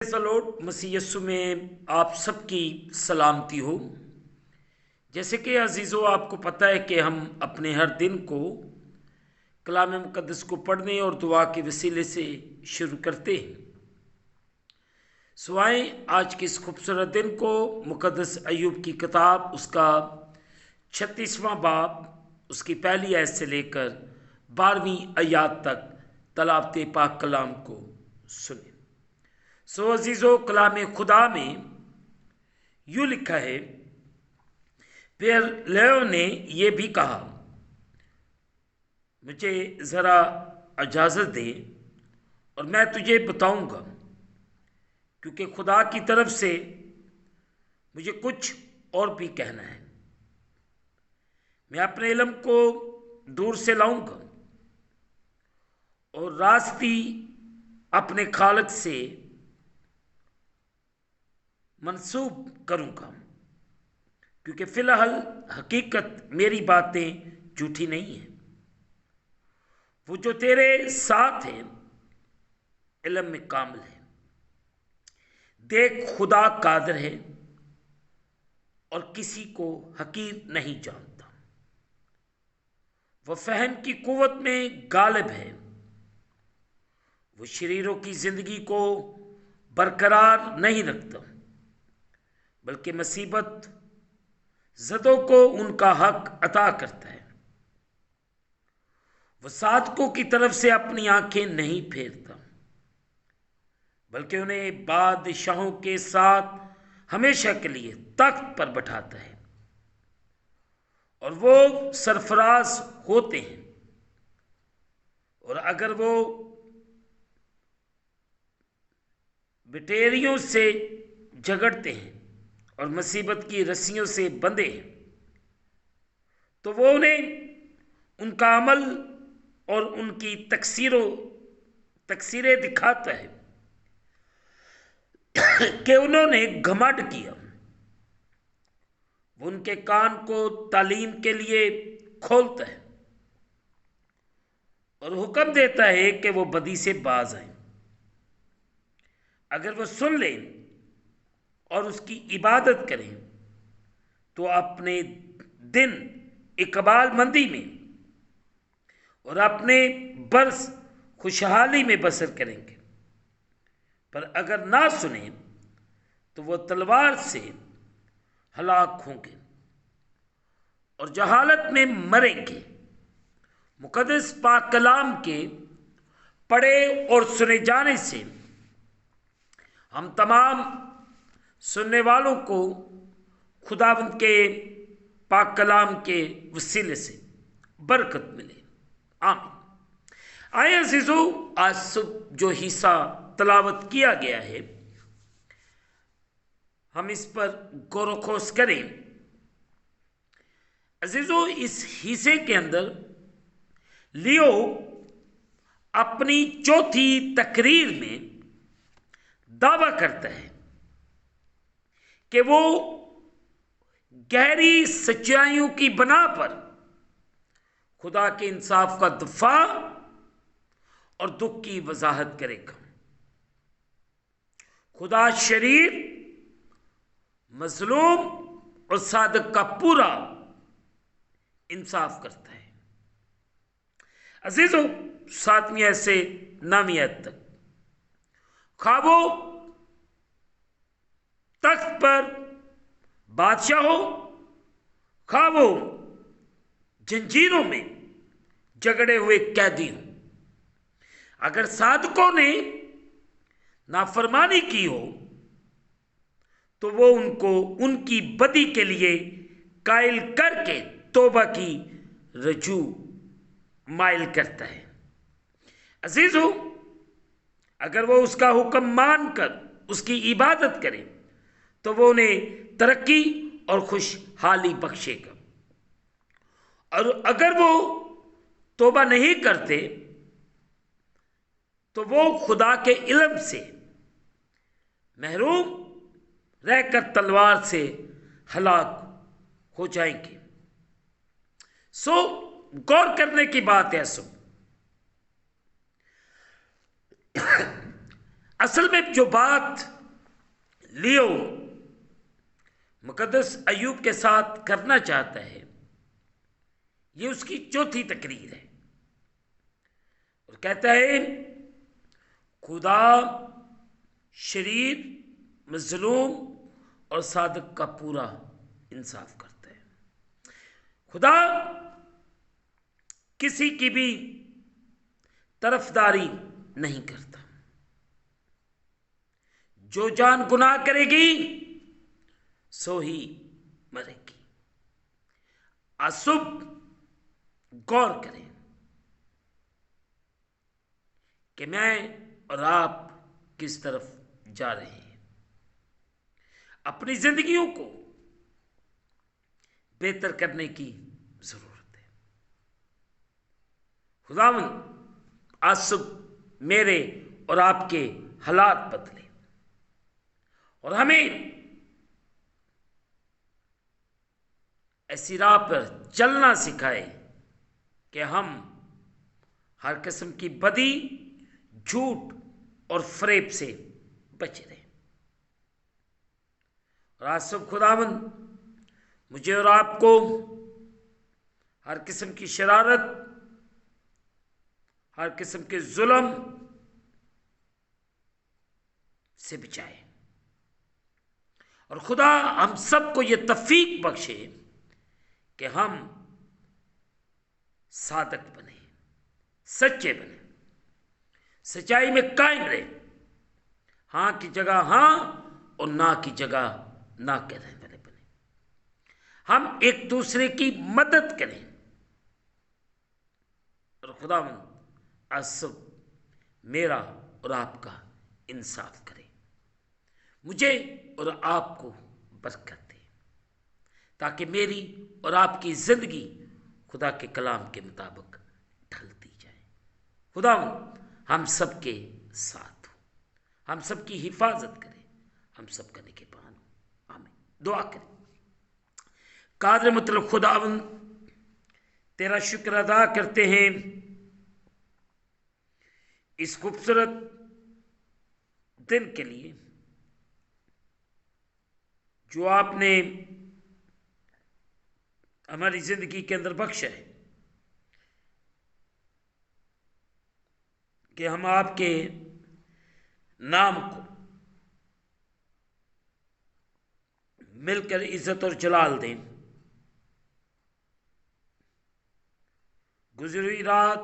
Slut मसीह यस्सु में आप सबकी सलामती हो। जैसे कि अजीज़ों, आपको पता है कि हम अपने हर दिन को कलाम मुक़द्दस को पढ़ने और दुआ के वसीले से शुरू करते हैं। सुआएं आज के इस खूबसूरत दिन को मुक़द्दस अय्यूब की किताब उसका 36वां बाब उसकी पहली आयत से लेकर 12वीं आयत तक तलावत पाक कलाम को सुने। सो अजीज़ों, कलाम खुदा में यूँ लिखा है, फिर लेओ ने यह भी कहा, मुझे ज़रा इजाज़त दे और मैं तुझे बताऊंगा, क्योंकि खुदा की तरफ से मुझे कुछ और भी कहना है। मैं अपने इल्म को दूर से लाऊंगा और रास्ती अपने खालिक से मंसूब करूंगा, क्योंकि फ़िलहाल हकीकत मेरी बातें झूठी नहीं है। वो जो तेरे साथ है इल्म में कामिल है। देख, खुदा कादिर है और किसी को हकीर नहीं जानता। वह फहम की कुव्वत में गालिब है। वो शरीरों की जिंदगी को बरकरार नहीं रखता, बल्कि मुसीबत ज़दों को उनका हक अता करता है। वह साधकों की तरफ से अपनी आंखें नहीं फेरता, बल्कि उन्हें बादशाहों के साथ हमेशा के लिए तख्त पर बैठाता है और वो सरफराज होते हैं। और अगर वो बिटेरियों से झगड़ते हैं और मुसीबत की रस्सियों से बंधे हैं, तो वो उन्हें उनका अमल और उनकी तकसीरें दिखाता है कि उन्होंने घमंड किया। वो उनके कान को तालीम के लिए खोलता है और हुक्म देता है कि वो बदी से बाज आए। अगर वो सुन लें और उसकी इबादत करें, तो अपने दिन इकबाल मंदी में और अपने बरस खुशहाली में बसर करेंगे। पर अगर ना सुने तो वो तलवार से हलाक होंगे और जहालत में मरेंगे। मुक़द्दस पाक कलाम के पढ़े और सुने जाने से हम तमाम सुनने वालों को खुदावंद के पाक कलाम के वसीले से बरकत मिले। आमीन। आए अजीज़ों, आज सुबह जो हिस्सा तलावत किया गया है, हम इस पर गौर व खोज करें। अजीज़ों, इस हिस्से के अंदर लियो अपनी चौथी तकरीर में दावा करता है कि वो गहरी सच्चाइयों की बना पर खुदा के इंसाफ का दफा और दुख की वजाहत करेगा। खुदा शरीर, मजलूम और सादक का पूरा इंसाफ करता है। अजीजों, 7वीं आयत से 9वीं आयत तक, ख्वाबो तख्त पर बादशाह हो, ख्वाबो जंजीरों में जगड़े हुए कैदी हो, अगर साधकों ने नाफरमानी की हो तो वो उनको उनकी बदी के लिए कायल करके तौबा की रजू माइल करता है। अजीजों, अगर वो उसका हुक्म मानकर उसकी इबादत करें तो वो उन्हें तरक्की और खुशहाली बख्शेगा। और अगर वो तौबा नहीं करते तो वो खुदा के इल्म से महरूम रहकर तलवार से हलाक हो जाएंगे। सो गौर करने की बात है। असल में जो बात लियो मुकद्दस अय्यूब के साथ करना चाहता है, ये उसकी चौथी तकरीर है। और कहता है खुदा शरीर, मजलूम और सादक का पूरा इंसाफ करता है। खुदा किसी की भी तरफदारी नहीं करता। जो जान गुनाह करेगी सो ही मरेगी। अशुभ गौर करें कि मैं और आप किस तरफ जा रहे हैं। अपनी जिंदगियों को बेहतर करने की जरूरत है। खुदावंद आज सुबह मेरे और आपके हालात बदले और हमें ऐसी राह पर चलना सिखाए कि हम हर किस्म की बदी, झूठ और फरेब से बचे रहें। और आज सब खुदावंद मुझे और आपको हर किस्म की शरारत, हर किस्म के जुल्म से बचाए। और खुदा हम सबको ये तौफीक बख्शे कि हम सादक बने, सच्चे बने, सच्चाई में कायम रहे, हाँ की जगह हाँ और ना की जगह ना कहने वाले बने। हम एक दूसरे की मदद करें और खुदावंद आज सब मेरा और आपका इंसाफ करे, मुझे और आपको बरकत दे, ताकि मेरी और आपकी जिंदगी खुदा के कलाम के मुताबिक ढलती जाए। खुदावंद हम सबके साथ हो, हम सबकी हिफाजत करे, हम सबका निगहबान हो। आमीन। दुआ करें। कादर मतलब खुदावंद तेरा शुक्र अदा करते हैं इस खूबसूरत दिन के लिए जो आपने हमारी जिंदगी के अंदर बख्शा है कि हम आपके नाम को मिलकर इज्जत और जलाल दें। गुजरी हुई रात,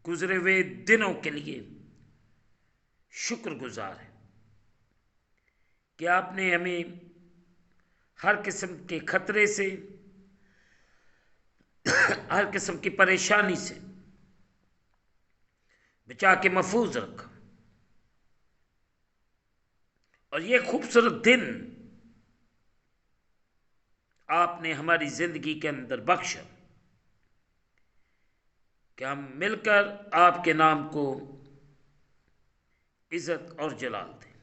गुजरे हुए दिनों के लिए शुक्रगुजार है कि आपने हमें हर किस्म के खतरे से, हर किस्म की परेशानी से बचा के महफूज रखा। और ये खूबसूरत दिन आपने हमारी जिंदगी के अंदर बख्शा कि हम मिलकर आपके नाम को इज्जत और जलाल दें।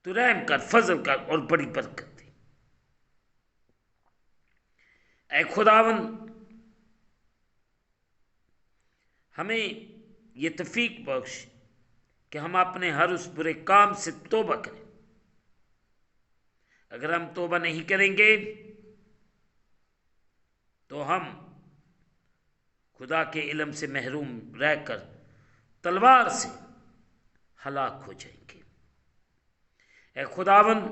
तो रहम कर, फजल कर और बड़ी बरकत दे। ऐ खुदावंद हमें ये तौफीक बख्श कि हम अपने हर उस बुरे काम से तौबा करें। अगर हम तौबा नहीं करेंगे तो हम खुदा के इल्म से महरूम रहकर तलवार से हलाक हो जाएंगे। ऐ खुदावंद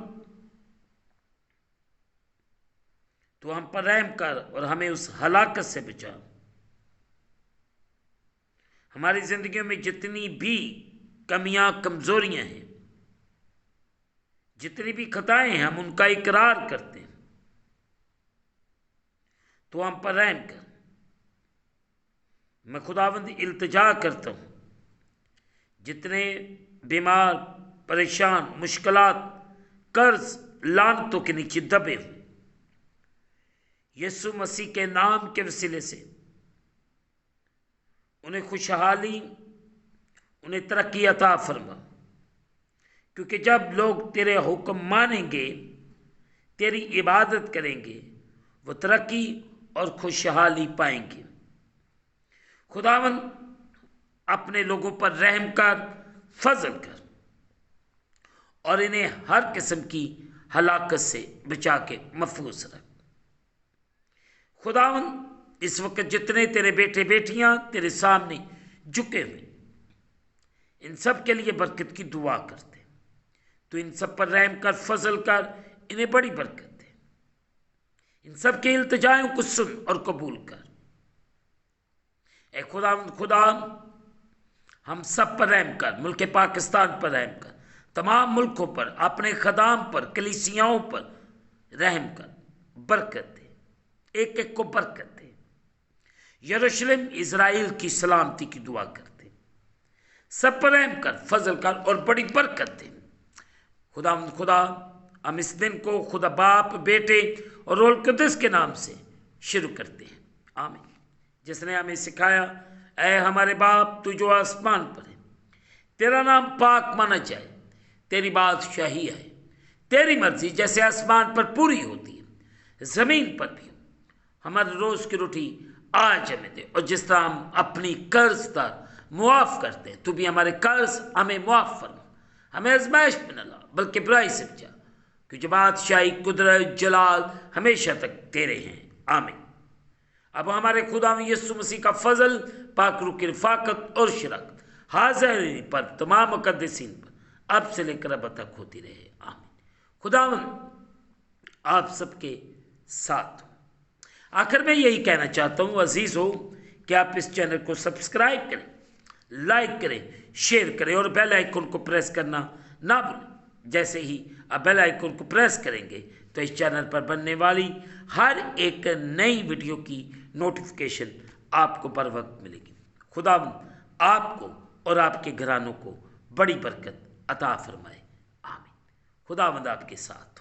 तो हम पर रहम कर और हमें उस हलाकत से बचा। हमारी जिंदगियों में जितनी भी कमियां, कमजोरियां हैं, जितनी भी खताएं हैं, हम उनका इकरार करते हैं। तो हम पर रहम कर। मैं खुदावंद इल्तिजा करता हूं जितने बीमार, परेशान, मुश्किलात, कर्ज, लानतों के नीचे दबे हो, यीशु मसीह के नाम के वसीले से उन्हें खुशहाली, उन्हें तरक्की अता फरमा। क्योंकि जब लोग तेरे हुक्म मानेंगे, तेरी इबादत करेंगे, वो तरक्की और खुशहाली पाएंगे। खुदावंद अपने लोगों पर रहम कर, फजल कर और इन्हें हर किस्म की हलाकत से बचा के महफूज रख। खुदावन इस वक्त जितने तेरे बेटे बेटियां तेरे सामने झुके हुए, इन सब के लिए बरकत की दुआ करते। तो इन सब पर रहम कर, फजल कर, इन्हें बड़ी बरकत दे। इन सब के इल्तिजाओं को सुन और कबूल कर। ए खुदा हम सब पर रहम कर, मुल्क पाकिस्तान पर रहम कर, तमाम मुल्कों पर, अपने खदाम पर, कलीसियाओं पर रहम कर, बरकत दे, एक एक को बरकत दे। यरूशलेम इज़राइल की सलामती की दुआ करते, सब पर रहम कर, फजल कर और बड़ी बरकत दे। खुदा हम इस दिन को खुदा बाप, बेटे और रूह कुद्दुस के नाम से शुरू करते हैं। आमीन। जिसने हमें सिखाया, ऐ हमारे बाप तू जो आसमान पर है, तेरा नाम पाक माना जाए, तेरी बादशाही है, तेरी मर्जी जैसे आसमान पर पूरी होती है ज़मीन पर भी हो। हमारे रोज़ की रोटी आज हमें दे, और जिस तरह हम अपनी कर्जदार मुआफ़ करते हैं, तू भी हमारे कर्ज हमें मुआफ़ फरमा। हमें आज़माइश में न ला, बल्कि बुराई से बचा, क्योंकि बादशाही, कुदरत, जलाल हमेशा तक तेरे हैं। आमीन। अब हमारे खुदा में यीशु मसीह का फजल, पाक रूह की रफ़ाकत और शराकत हाज़िर पर तमाम मुक़द्दसीन पर अब से लेकर अब तक होती रहे। आमीन। खुदावन आप सबके साथ हो। आखिर में यही कहना चाहता हूँ अजीज़ हो कि आप इस चैनल को सब्सक्राइब करें, लाइक करें, शेयर करें और बेल आइकन को प्रेस करना ना भूलें। जैसे ही आप बेल आइकन को प्रेस करेंगे तो इस चैनल पर बनने वाली हर एक नई वीडियो की नोटिफिकेशन आपको बर वक्त मिलेगी। खुदावंद आपको और आपके घरानों को बड़ी बरकत अता फरमाए। आमीन। खुदावंद आपके साथ।